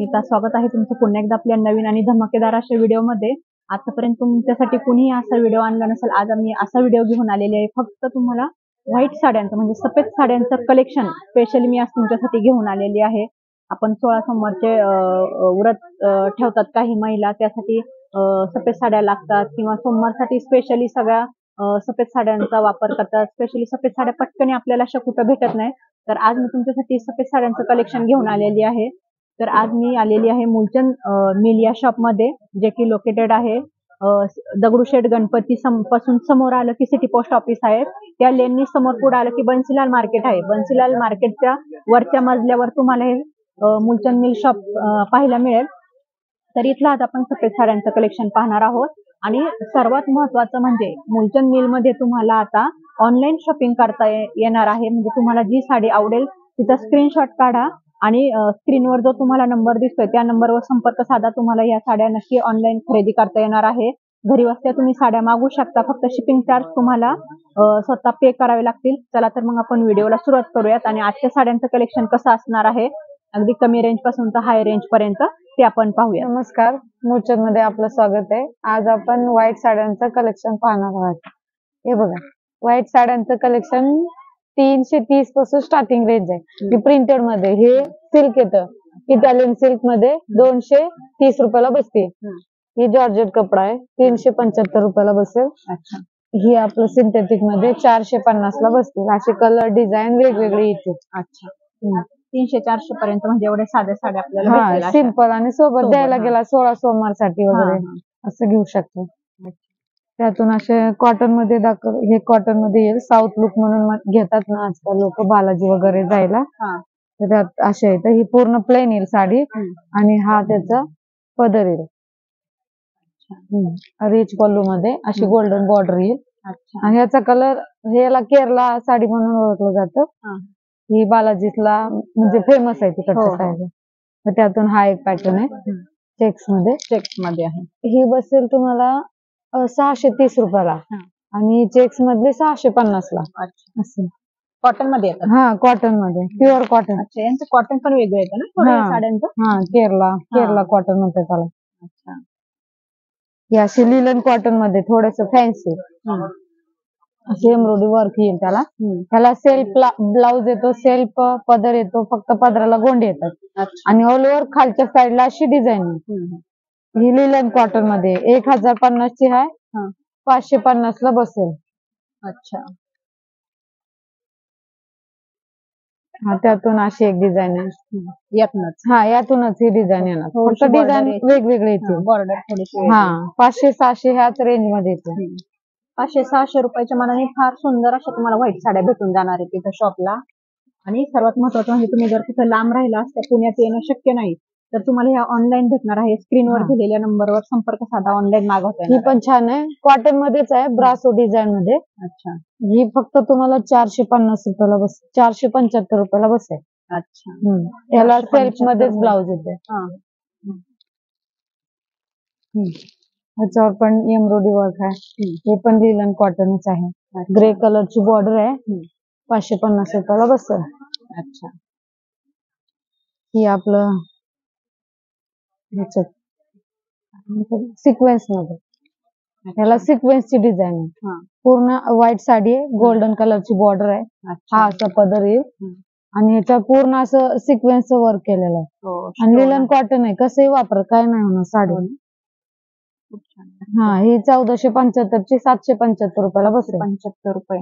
सुनीता, स्वागत आहे तुमचं पुन्हा एकदा आपल्या नवीन आणि धमाकेदार अशा व्हिडिओमध्ये। आतापर्यंत तुमच्यासाठी कुणीही असा व्हिडिओ आणला नसेल। आज आम्ही असा व्हिडिओ घेऊन आलेले आहे, फक्त तुम्हाला व्हाईट साड्यांचं म्हणजे सफेद साड्यांचं कलेक्शन स्पेशली मी आज तुमच्यासाठी घेऊन आलेली आहे। आपण 16 सोमवारचे व्रत ठेवतात काही महिला, त्यासाठी सफेद साड्या लागतात किंवा सोमवारसाठी स्पेशली सगळ्या सफेद साड्यांचा वापर करतात। स्पेशली सफेद साड्या पटकन आपल्याला अशा कुठं भेटत नाही, तर आज मी तुमच्यासाठी सफेद साड्यांचं कलेक्शन घेऊन आलेली आहे। तर आज मी आलेली आहे मूलचंद मिल या शॉप मध्ये, जे की लोकेटेड आहे दगडूशेठ गणपती पासून समोर आलं की सिटी पोस्ट ऑफिस आहे, त्या लेननी समोर पुढे आलं की बन्सीलाल मार्केट आहे। बन्सीलाल मार्केटच्या वरच्या मजल्यावर तुम्हाला हे मूलचंद मिल शॉप पाहायला मिळेल। तर इथलं आज आपण सफेद साड्यांचं कलेक्शन पाहणार आहोत। आणि सर्वात महत्त्वाचं म्हणजे मूलचंद मिल मध्ये तुम्हाला आता ऑनलाईन शॉपिंग करता येणार आहे। म्हणजे तुम्हाला जी साडी आवडेल तिचा स्क्रीनशॉट काढा आणि स्क्रीनवर जो तुम्हाला नंबर दिसतोय त्या नंबरवर संपर्क साधा, तुम्हाला या साड्या नक्की ऑनलाईन खरेदी करता येणार आहे। घरी बसल्या तुम्ही साड्या मागवू शकता, फक्त शिपिंग चार्ज तुम्हाला स्वतः पे करावे लागतील। चला तर मग आपण व्हिडिओला सुरुवात करूयात आणि आजच्या साड्यांचं कलेक्शन कसं असणार आहे, अगदी कमी रेंज पासून तर हाय रेंज पर्यंत, ते आपण पाहूया। नमस्कार, मूलचंद मध्ये आपलं स्वागत आहे। आज आपण व्हाईट साड्यांचं कलेक्शन पाहणार आहोत। हे बघा, व्हाईट साड्यांचं कलेक्शन 330 पासून स्टार्टिंग रेंज आहे। ही प्रिंटेड मध्ये, हे सिल्क येतं, इटालियन सिल्क मध्ये 230 रुपयाला बसते। ही जॉर्जेट कपडा आहे, 375 रुपयाला बसेल। अच्छा, ही आपलं सिंथेटिक मध्ये 450 ला बसतील। असे कलर डिझाईन वेगवेगळे येतील। अच्छा, 300-400 पर्यंत म्हणजे एवढे साध्या साड्या आपल्याला भेटतील। सिंपल आणि सोबत द्यायला गेला 16 सोमवारसाठी वगैरे असं घेऊ शकतो। त्यातून असे कॉटन मध्ये हे कॉटन मध्ये येईल, साऊथ लुक म्हणून घेतात ना आजकाल लोक बालाजी वगैरे जायला, तर त्यात असे आहेत। ही पूर्ण प्लेन येईल साडी आणि हा त्याचा पदर येईल रिच पल्लू मध्ये, अशी गोल्डन बॉर्डर येईल। आणि याचा कलर, ह्याला केरला साडी म्हणून ओळखलं जातं। ही बालाजीला म्हणजे फेमस आहे तिकडच्या साईडला। तर त्यातून हा एक पॅटर्न आहे चेक्स मध्ये आहे। ही बसेल तुम्हाला 630 रुपयाला आणि चेक्स मधले 650 ला असेल। कॉटन मध्ये येतात, कॉटन मध्ये, प्युअर कॉटन। अच्छा, यांचं कॉटन पण वेगळं येतं ना थोड्या साड्यांचं? केरला कॉटन म्हणतात त्याला। अच्छा, ही अशी लिलन कॉटन मध्ये थोडस फॅन्सी अशी एम्ब्रॉयडरी वर्क येईल त्याला। त्याला सेल्फ ब्लाउज येतो, सेल्फ पदर येतो, फक्त पदराला गोंडे येतात आणि ऑल ओव्हर खालच्या साईडला अशी डिझाईन आहे। ही लिलन कॉटन मध्ये 1050 ची आहे, 550 ला बसेल। अच्छा, त्यातून अशी एक डिझाईन आहे, यातूनच ही डिझाईन येणार, फक्त डिझाईन वेगवेगळे येतील। बॉर्डर थोडीशी 500-600 ह्याच रेंज मध्ये येते। 500-600 रुपयाच्या मानाने फार सुंदर अशा तुम्हाला व्हाईट साड्या भेटून जाणार आहेत तिथं शॉपला। आणि सर्वात महत्वाचं म्हणजे तुम्ही जर तिथं लांब राहिला असता, पुण्यात येणं शक्य नाही, तर तुम्हाला ह्या ऑनलाईन भेटणार आहे। स्क्रीनवर दिलेल्या नंबरवर संपर्क साधा, ऑनलाईन मागवता येईल। ही पण छान आहे, कॉटन मध्येच आहे, ब्रासो डिझाईन मध्ये। अच्छा, ही फक्त तुम्हाला 450 रुपयाला बसेल, 475 रुपयाला बसेल। अच्छा, याला सेल्फ मध्येच ब्लाउज येते। ह्याच्यावर पण एम्ब्रॉयडरी वर्क आहे, हे पण लिलन कॉटनच आहे। ग्रे कलरची बॉर्डर आहे, 550 रुपयाला बसेल। अच्छा, ही आपलं ह्याच्यात सिक्वेन्स मध्ये, ह्याला सिक्वेन्सची डिझाईन आहे। पूर्ण व्हाईट साडी आहे, गोल्डन कलरची बॉर्डर आहे, हा असा पदर येईल आणि ह्याच्या पूर्ण असं सिक्वेन्सचं वर्क केलेलं आहे। आणि लिलन कॉटन आहे, कसंही वापर, काय नाही होणार साडी। ही 1475 ची 775 रुपयाला बसेल। 75 रुपये।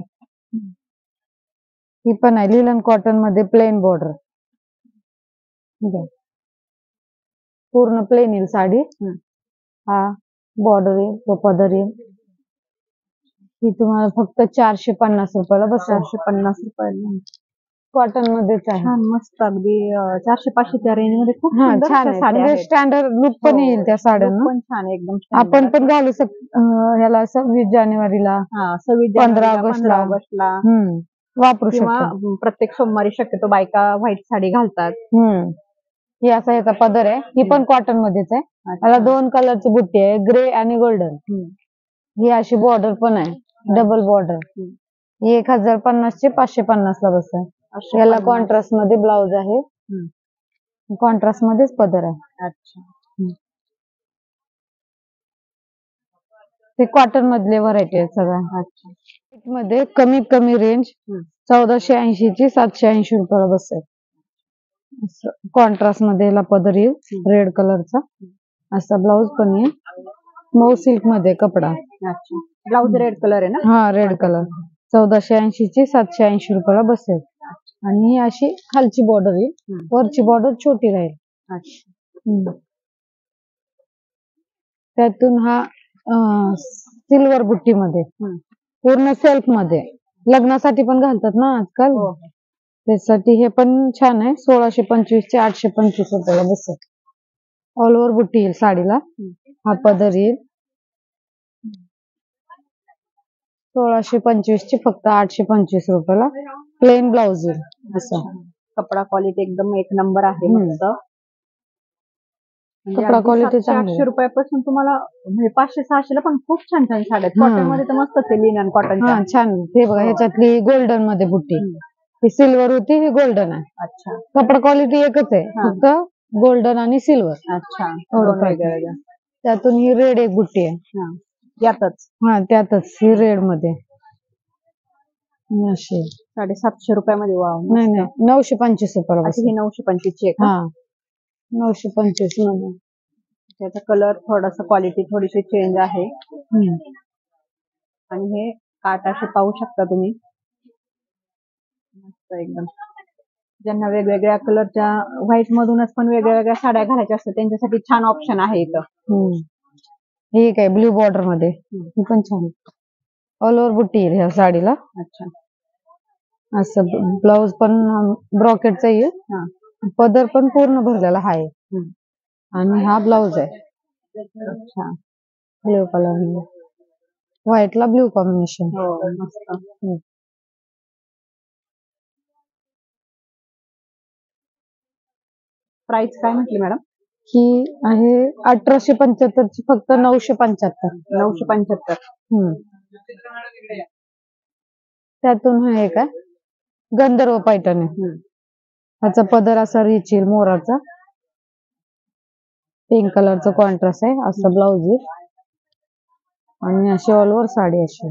ही पण आहे लिलन कॉटन मध्ये, प्लेन बॉर्डर, पूर्ण प्लेन येईल साडी। हा बॉर्डर येईल, तो पदर येईल। ही तुम्हाला फक्त 450 रुपयाला बसेल। 450 रुपयाला कॉटन मध्येच आहे, मस्त, अगदी 400-500 रेंज मध्ये खूप छान आहे। स्टँडर्ड लुक पण येईल त्या साड्यांना, पण छान एकदम। आपण पण घालू शकतो ह्याला 26 जानेवारीला, 15 ऑगस्टला वापरू शकतो। प्रत्येक सोमवारी शक्यतो बायका व्हाईट साडी घालतात। ही असा याचा पदर आहे, ही पण कॉटन मध्येच आहे। त्याला 2 कलरची बुट्टी आहे, ग्रे आणि गोल्डन। ही अशी बॉर्डर पण आहे, डबल बॉर्डर। ही 1050 ची 550 ला बसेल। याला कॉन्ट्रास्ट मध्ये ब्लाउज आहे, कॉन्ट्रास्ट मध्येच पदर आहे. अच्छा. ते कॉटन मधले व्हरायटी आहेत सगळ्या. अच्छा. मध्ये कमीत कमी रेंज 1480 ची 780 रुपयाला बसेल. कॉन्ट्रास्ट मध्ये याला पदर येईल रेड कलरचा. असा ब्लाऊज पण येईल. मऊ सिल्क मध्ये कपडा. अच्छा. ब्लाऊज रेड कलर आहे ना? हा रेड कलर. 1480 ची 780 रुपयाला बसेल. आणि ही अशी खालची बॉर्डर येईल. वरची बॉर्डर छोटी राहील. अच्छा. त्यातून हा सिल्वर बुट्टी मध्ये पूर्ण सेल्फ मध्ये लग्नासाठी पण घालतात ना आजकाल. त्यासाठी हे पण छान आहे. 1625 चे 825 रुपयाला बसेल. ऑल ओव्हर बुट्टी येईल साडीला. हा पदर येईल. 1625 ची फक्त 825 रुपयाला प्लेन ब्लाऊज येईल. असं कपडा क्वालिटी एकदम एक नंबर आहे. मस्त कपडा क्वालिटी चांगली. 800 रुपयापासून तुम्हाला म्हणजे 500-600 ला पण खूप छान छान साड्या आहेत. कॉटन मध्ये तर मस्तच आहे. Linen cotton. हा छान. हे बघा ह्याच्यातली गोल्डन मध्ये बुट्टी. ही सिल्वर होती, ही गोल्डन आहे. अच्छा. कपडा क्वालिटी एकच आहे, फक्त गोल्डन आणि सिल्वर. अच्छा. त्यातून ही रेड एक बुट्टी आहे. यातच. हा त्यातच ही रेड मध्ये. 750 रुपयामध्ये. वाव. नाही नाही 925 रुपयाला बसेल. ही 925 ची आहे. हा 925 मध्ये. त्याचा कलर थोडासा क्वालिटी थोडीशी चेंज आहे. आणि हे काट असे पाहू शकता तुम्ही. मस्त एकदम. ज्यांना वेगवेगळ्या कलरच्या व्हाईट मधूनच पण वेगवेगळ्या साड्या घालायच्या असतात त्यांच्यासाठी छान ऑप्शन आहे इथं. हे काय ब्ल्यू बॉर्डर मध्ये. हे पण छान. ऑल ओव्हर बुट्टी येईल ह्या साडीला. अच्छा. असं ब्लाऊज पण ब्रॉकेटचा येईल. पदर पण पूर्ण भरलेला आहे. आणि हा ब्लाऊज आहे. अच्छा. ब्ल्यू कलर मध्ये व्हाईट ला ब्ल्यू कॉम्बिनेशन. मस्त. प्राइस काय म्हटली मॅडम? ही आहे 1875 ची फक्त 975. 975. त्यातून हा एक आहे गंधर्व पैठणी. ह्याचा पदर असा रिच येईल मोराचा. पिंक कलरचा कॉन्ट्रास्ट आहे. असं ब्लाऊज येईल. आणि अशी ऑल ओव्हर साडी अशी.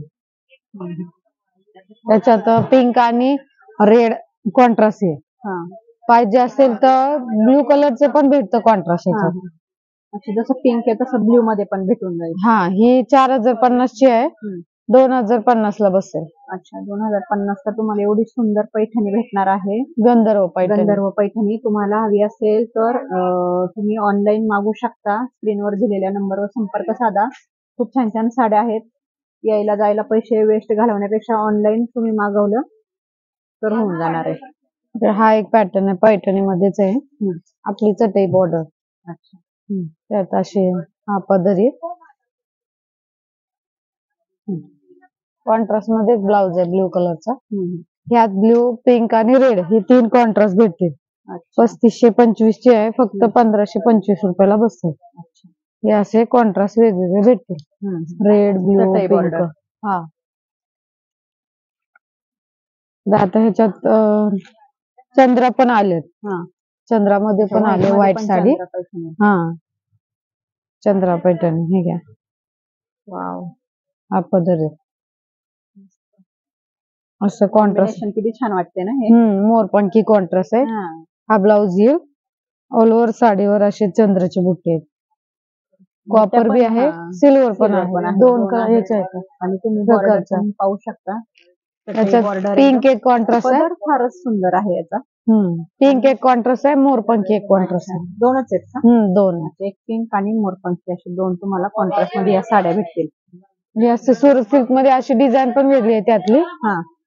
त्याच्यात पिंक आणि रेड कॉन्ट्रास्ट आहे. पाहिजे असेल तर ब्ल्यू कलरचे पण भेटतं कॉन्ट्रास्ट याच्यात. अच्छा. जसं पिंक आहे तसं ब्ल्यू मध्ये पण भेटून जाईल. हा ही 4050 ची आहे. 2050 ला बसेल. अच्छा. 2050 ला तुम्हाला एवढी सुंदर पैठणी भेटणार आहे. गंधर्व पैठणी. गंधर्व पैठणी तुम्हाला हवी असेल तर तुम्ही ऑनलाईन मागू शकता. स्क्रीनवर दिलेल्या नंबरवर संपर्क साधा. खूप छान छान साड्या आहेत. यायला जायला पैसे वेस्ट घालवण्यापेक्षा ऑनलाईन तुम्ही मागवलं तर होऊन जाणार आहे. हा एक पॅटर्न आहे पैठणी मध्येच आहे. आपली चटई बॉर्डर. अच्छा. त्यात अशी हा पदर येईल. कॉन्ट्रास्ट मध्ये ब्लाऊज आहे ब्ल्यू कलरचा. ह्यात ब्ल्यू पिंक आणि रेड हे 3 कॉन्ट्रास्ट भेटतील. 3525 ची आहे फक्त 1525 रुपयाला बसेल. हे असे कॉन्ट्रास्ट वेगवेगळे भेटतील. Red blue pink. हा. आता ह्याच्यात चंद्रा पण आलेत. चंद्रामध्ये पण आले व्हाईट साडी. हा चंद्रा पैठणी. हे घ्या. वाव. हा पदर आहे. असं कॉन्ट्रास्ट किती छान वाटते ना हे. मोरपंखी कॉन्ट्रास्ट आहे. हा ब्लाऊज येईल. ऑल ओव्हर साडीवर असे चंद्राचे बुट्टे आहेत. कॉपर बी आहे, सिल्वर पण आहे. 2 कलर ह्याचे आहेत. आणि तुम्ही बॉर्डर पाहू शकता. त्याच्यात पिंक एक कॉन्ट्रास्ट आहे. फारच सुंदर आहे याचा. पिंक एक कॉन्ट्रास्ट आहे, मोरपंखी एक कॉन्ट्रास्ट आहे. 2च आहेत का? 2. एक पिंक आणि मोरपंखी असे 2 तुम्हाला कॉन्ट्रास्ट मध्ये या साड्या भेटतील. असे सुरत सिल्क मध्ये अशी डिझाईन पण वेगळी आहे त्यातली.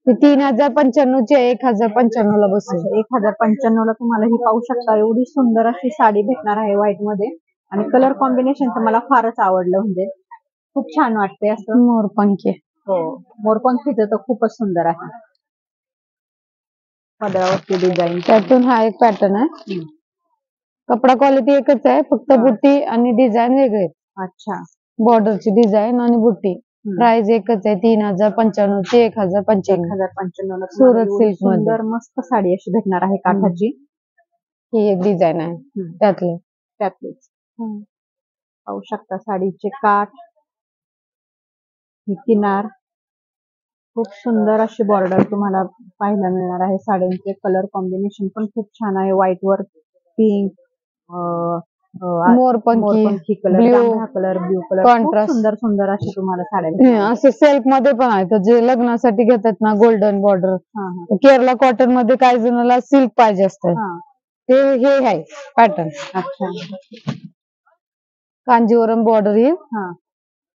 ती 3095 ची 1095 ला बसेल. 1095 ला तुम्हाला ही पाहू शकता. एवढी सुंदर अशी साडी भेटणार आहे व्हाईट मध्ये. आणि कलर कॉम्बिनेशन तर मला फारच आवडलं. म्हणजे खूप छान वाटते असं. मोरपंखी. हो. मोरपंखीचं तर खूपच सुंदर आहे. पदरावरती डिझाईन. त्यातून हा एक पॅटर्न आहे. कपडा क्वालिटी एकच आहे फक्त बुट्टी आणि डिझाईन वेगळे. अच्छा. बॉर्डरची डिझाईन आणि बुट्टी. प्राइस एकच आहे. 3095 ची 1095. 1095 सुरत सिल्क मध्ये सुंदर मस्त साडी अशी भेटणार आहे काठाची. ही एक डिझाईन आहे त्यातले. त्यातलेच पाहू शकता साडीचे काठ, ही किनार, खूप सुंदर अशी बॉर्डर तुम्हाला पाहायला मिळणार आहे. साड्यांचे कलर कॉम्बिनेशन पण खूप छान आहे. व्हाईट वर पिंक, मोरपंखी कलर, blue, जांभळा कलर, ब्ल्यू कलर, खूप contrast. सुंदर सुंदर अशी तुम्हाला साड्या असे सेल्फ मध्ये पण आहेत जे लग्नासाठी घेतात ना, गोल्डन बॉर्डर. केरला कॉटन मध्ये काही जणांना सिल्क पाहिजे असतं, ते हे आहे पॅटर्न. अच्छा, कांजीवरम बॉर्डर येईल,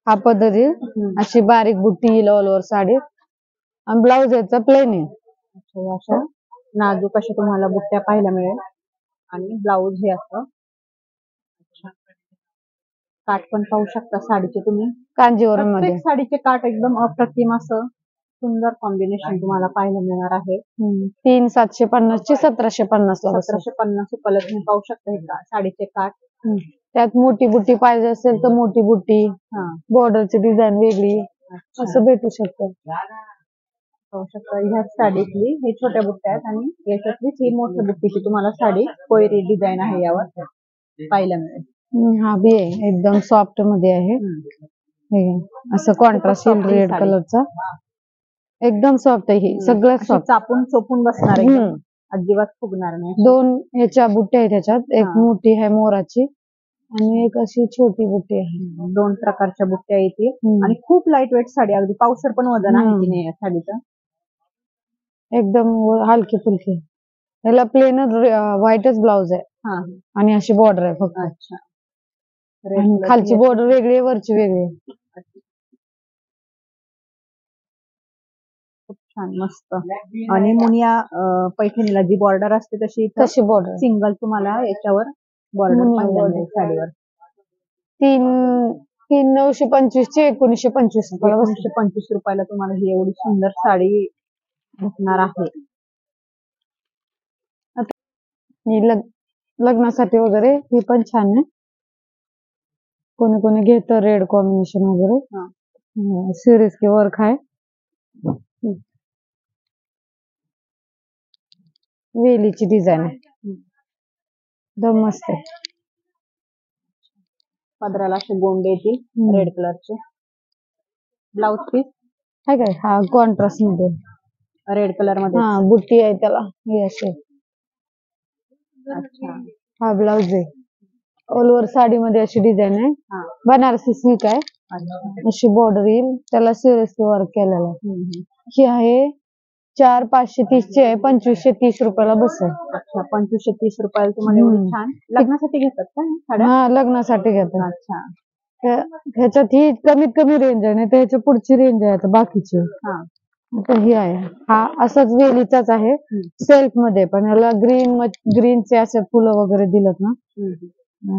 हा पदर येईल, अशी बारीक बुट्टी येईल ऑल ओव्हर साडी, आणि ब्लाऊज याचा प्लेन आहे. अच्छा, अशा नाजूक अशा तुम्हाला बुट्ट्या पाहायला मिळेल आणि ब्लाऊज हे असतं. काठ पण पाहू शकता साडीचे तुम्ही, कांजीवरम मध्ये प्रत्येक साडीचे काठ एकदम अप्रतिम असं सुंदर कॉम्बिनेशन तुम्हाला पाहायला मिळणार आहे. 3750 ची 1750 ला. 1750 कलर तुम्ही पाहू शकता. हे साडीचे काठ, त्यात मोठी बुट्टी पाहिजे असेल तर मोठी बुट्टी, बॉर्डरची डिझाईन वेगळी असं भेटू शकतं. पाहू शकता ह्या साडीतली हे छोट्या बुट्ट्या आहेत आणि याच्यातली ही मोठ्या बुट्टीची तुम्हाला साडी कोयरी डिझाईन आहे यावर पाहायला मिळेल. हा बी आहे, एकदम सॉफ्ट मध्ये आहे. असं कॉन्ट्रास्ट रेड कलरचा, एकदम सॉफ्ट आहे. हे सगळं सॉफ्ट, चापून चोपून बसणार आहे, अजिबात फुगणार नाही. 2 ह्याच्या बुट्ट्या आहेत त्याच्यात, एक मोठी आहे मोराची आणि एक अशी छोटी बुट्टी आहे. 2 प्रकारच्या बुट्ट्या येतील आणि खूप लाईट वेट साडी, अगदी पावसाळ पण वजन आहे की नाही या साडीचं, एकदम हलकी फुलकी. याला प्लेन व्हाईटच ब्लाउज आहे आणि अशी बॉर्डर आहे फक्त. अच्छा, खालची बॉर्डर वेगळी आहे, वरची वेगळी आहे. खूप छान, मस्त. आणि मुनिया पैठणीला जी बॉर्डर असते तशी बॉर्डर सिंगल तुम्हाला याच्यावर बॉर्डर पाहिजे साडीवर. 3,925 ची 1925 रुपयाला. 1925 रुपयाला तुम्हाला ही एवढी सुंदर साडी भेटणार आहे. ही लग्नासाठी वगैरे ही पण छान आहे. कोणी कोणी घेत रेड कॉम्बिनेशन वगैरे, सिरीज के वर्क आहे. वेलीची डिझाईन आहे, एकदम मस्त आहे. पदराला असे गोंडे येतील रेड कलरचे. ब्लाउज पीस आहे काय, हा कॉन्ट्रास्ट मध्ये रेड कलर मध्ये, बुट्टी आहे त्याला ही अशी. अच्छा, हा ब्लाउज आहे. ऑल ओव्हर साडी मध्ये अशी डिझाईन आहे, बनारसी सिल्क आहे. अशी बॉर्डर येईल, त्याला सिरीज वर्क केलेलं आहे. ही आहे 4,530 ची आहे, 2,530 रुपयाला बसेल. अच्छा, 2,530 रुपयाला तुम्हाला एवढी छान. लग्नासाठी घेतात का साड्या? हा, लग्नासाठी घेतात. अच्छा, ह्याच्यात ही कमीत कमी रेंज आहे, नाही तर ह्याच्या पुढची रेंज आहे आता बाकीची. ही आहे, हा असाच वेलीचाच आहे सेल्फ मध्ये, पण ह्याला ग्रीनचे असे फुलं वगैरे दिलत ना.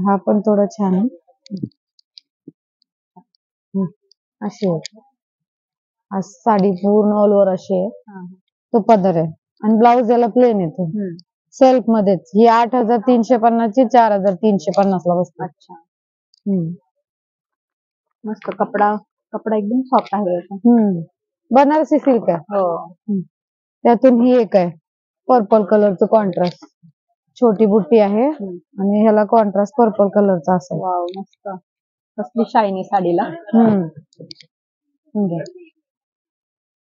हा पण थोडा छान आहे. अशी आहे साडी, पूर्ण ऑल ओव्हर अशी आहे. तो पदर आहे आणि ब्लाऊज याला प्लेन येतो सेल्फ मध्येच. ही 8,350 ची 4,350 ला बसते. अच्छा, मस्त. कपडा एकदम सॉफ्ट आहे. बनारसी सिल्क आहे. त्यातून ही एक आहे पर्पल कलरचं कॉन्ट्रास्ट, छोटी बुट्टी आहे आणि ह्याला कॉन्ट्रास्ट पर्पल कलरचा असेल. वाव, मस्त. कसली शायनी साडीला.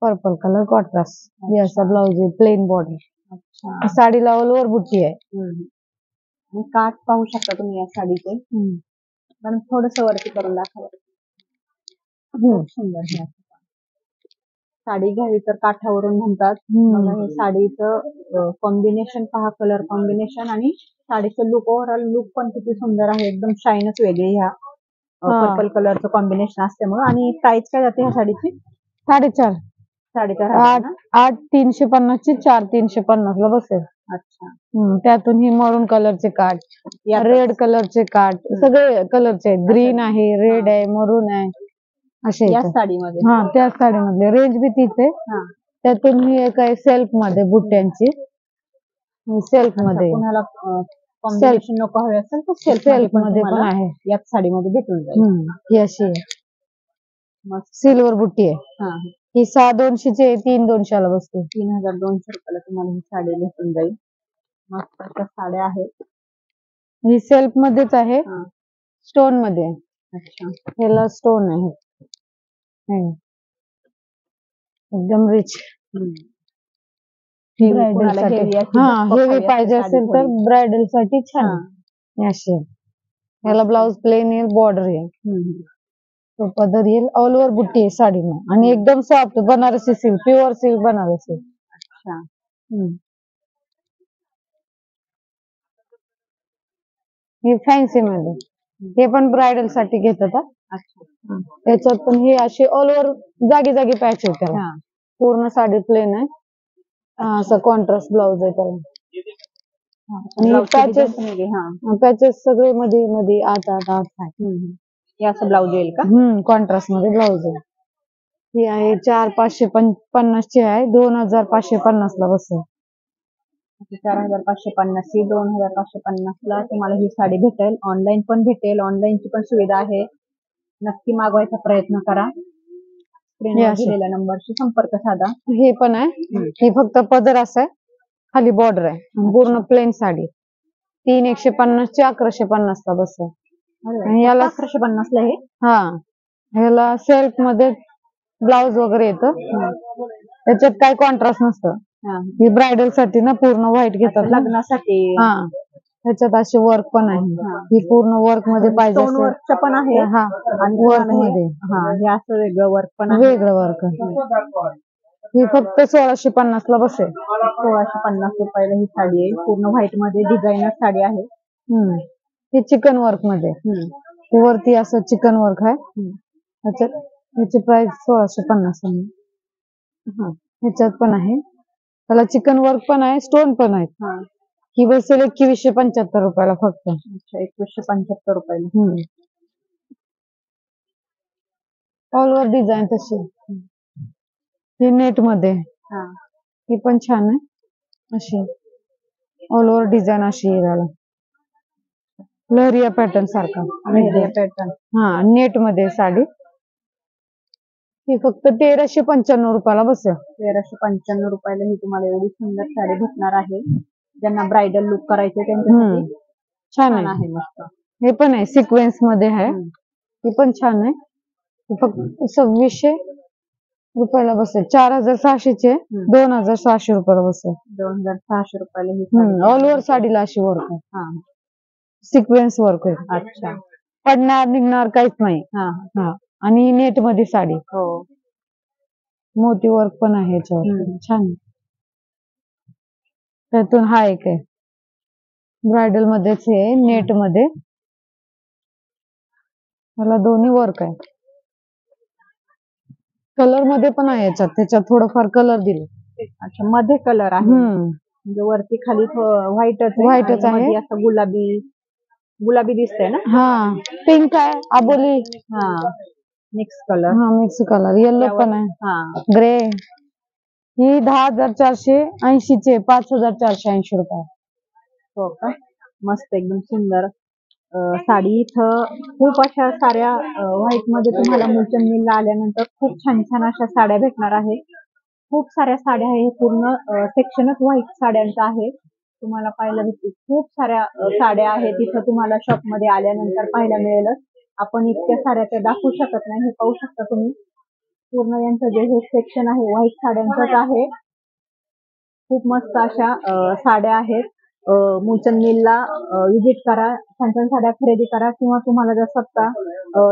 पर्पल कलर कॉन्ट्रास्ट, याचा ब्लाउज आहे, प्लेन बॉर्डर. अच्छा, साडीला ऑल ओव्हर बुट्टी आहे. आणि काठ पाहू शकता तुम्ही या साडीचे, पण थोडस वरती करून दाखवा. खूप सुंदर साडी घ्यावी तर काठावरून म्हणतात. हे साडीचं कॉम्बिनेशन पहा, कलर कॉम्बिनेशन आणि साडीचं लुक, ओव्हरऑल लुक पण किती सुंदर आहे. एकदम शाईनच वेगळी ह्या पर्पल कलरचं कॉम्बिनेशन असल्यामुळे. आणि प्राइस काय जाते ह्या साडीची? 4,500. 4,500. 8,350 ची 4,350 ला बसेल. अच्छा, त्यातून ही मरून कलरचे काठ, रेड कलरचे काठ, सगळे कलरचे आहेत. ग्रीन आहे, रेड आहे, मरून आहे, असे या साडीमध्ये. त्या साडीमधले रेंज बी तीच आहे. त्यातून ही एक आहे सेल्फ मध्ये बुट्ट्यांची, सेल्फ मध्ये. कुणाला कॉम्बिनेशन नको हवे असेल तर सेल्फ मध्ये पण आहे, याच साडीमध्ये भेटून जाईल. ही अशी आहे, सिल्वर बुट्टी आहे. ही 6,200 ची आहे, 3,200 ला बसते. 3,200 रुपयाला तुम्हाला ही साडी भेटून जाईल. मस्त अशा साड्या आहेत. ही सेल्फ मध्येच आहे, हा. स्टोन मध्ये आहे. अच्छा. ह्याला स्टोन आहे. एकदम रिच. ब्रायडल साठी हेवी पाहिजे असेल तर ब्रायडल साठी छान आहे. अशी ह्याला ब्लाउज प्लेन येईल, बॉर्डर येईल, तो पदर येईल, ऑल ओव्हर बुट्टी आहे साडीला आणि एकदम soft Banarasi silk, pure silk Banarasi. अच्छा. हे फॅन्सी मध्ये, हे पण ब्रायडल साठी घेतात. अच्छा. त्याच्यात पण हे असे ऑल ओव्हर जागी जागी पॅच आहे त्याला. पूर्ण साडी प्लेन आहे, असं कॉन्ट्रास्ट ब्लाउज आहे त्याला. आणि पॅचेस सगळे मध्ये मध्ये आत आत आत आहे. हे असं ब्लाउज येईल का? कॉन्ट्रास्ट मध्ये ब्लाउज आहे. ही आहे 4550 ची आहे, 2550 ला बसेल. 4550 ची 2550 ला तुम्हाला ही साडी भेटेल. ऑनलाईन पण भेटेल, ऑनलाईनची पण सुविधा आहे. नक्की मागवायचा प्रयत्न करा. स्क्रीनवर दिलेल्या नंबरशी संपर्क साधा. हे पण आहे, ही फक्त पदर असं आहे, खाली बॉर्डर आहे, पूर्ण प्लेन साडी. 3150 ची 1150 ला बसेल. याला 1150 ला हे. ह्याला सेल्फ मध्ये ब्लाउज वगैरे येतं, त्याच्यात काय कॉन्ट्रास्ट नसतं. ही ब्रायडल साठी ना पूर्ण व्हाईट घेतात लग्नासाठी. त्याच्यात असे वर्क पण आहे, ही पूर्ण वर्क मध्ये पाहिजे वर्क पण आहे. आणि वर्क मध्ये हे असं वेगळं वर्क पण आहे. वेगळं वर्क. ही फक्त 1650 ला बसेल. 1650 रुपयाला ही साडी आहे, पूर्ण व्हाईट मध्ये डिझायनर साडी आहे. ही चिकन वर्क मध्ये, वरती असं चिकन वर्क आहे. ह्याची प्राइस 1650 आहे. ह्याच्यात पण आहे, त्याला चिकन वर्क पण आहे, स्टोन पण आहे. ही बसेल 2175 रुपयाला फक्त. 2175 रुपयाला. ऑल ओव्हर डिझाईन तशी. ही नेट मध्ये, ही पण छान आहे. अशी ऑल ओव्हर डिझाईन अशी येईल, लहरिया पॅटर्न सारखा. नेट मध्ये साडी. ही फक्त 1395 रुपयाला बसेल. 1395 रुपयाला ही तुम्हाला एवढी सुंदर साडी भेटणार आहे. ज्यांना ब्रायडल लुक करायचे त्यांच्यासाठी छान आहे. मस्त. हे पण आहे, सिक्वेन्स मध्ये आहे, हे पण छान आहे. फक्त 2600 रुपयाला बसेल. 4600 चे 2600 रुपयाला बसेल. 2600 रुपयाला ही. ऑल ओव्हर साडीला अशी वर्क आहे, सिक्वेन्स वर्क आहे. अच्छा. पडणार निघणार काहीच नाही. आणि नेट मध्ये साडी. मोती वर्क पण आहे याच्यावर, छान. त्यातून हा एक आहे, ब्रायडल मध्येच आहे, नेट मध्ये. मला दोन्ही वर्क आहे. कलर मध्ये पण आहे याच्यात, त्याच्यात थोडंफार कलर दिले. अच्छा, मध्ये कलर आहे, म्हणजे वरती खाली व्हाईटच आहे, असं गुलाबी गुलाबी दिसतंय ना. पिंक आहे, आबोली. Mix colour. Mix colour. Yellow पण आहे, ग्रे. ही 10,480 चे 5,480 रुपये. हो का, मस्त एकदम सुंदर साडी. इथं खूप अशा साऱ्या व्हाईट मध्ये तुम्हाला मुलचंद मिलला आल्यानंतर खूप छान छान अशा साड्या भेटणार आहे. खूप साऱ्या साड्या आहे, पूर्ण सेक्शनच व्हाईट साड्यांचं आहे. तुम्हाला पाहायला भेटतील खूप साऱ्या साड्या आहेत. तिथं तुम्हाला शॉप मध्ये आल्यानंतर पाहायला मिळेलच. आपण इतक्या साऱ्या त्या दाखवू शकत नाही. हे पाहू शकता तुम्ही, पूर्ण यांचं जे हे सेक्शन आहे व्हाईट साड्यांचंच आहे. खूप मस्त अशा साड्या आहेत. मुलचंद मिलला विजिट करा, छान छान साड्या खरेदी करा. किंवा तुम्हाला जर स्वतः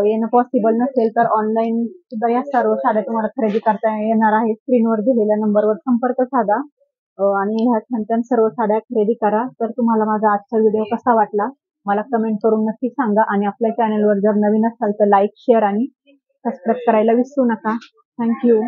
येणं पॉसिबल नसेल तर ऑनलाईन सुद्धा या सर्व साड्या तुम्हाला खरेदी करता येणार आहे. स्क्रीनवर दिलेल्या नंबरवर संपर्क साधा आणि ह्या छान छान सर्व साड्या खरेदी करा. तर तुम्हाला माझा आजचा व्हिडिओ कसा वाटला मला कमेंट करून नक्की सांगा. आणि आपल्या चॅनलवर जर नवीन असाल तर लाईक, शेअर आणि सबस्क्राईब करायला विसरू नका. थँक्यू.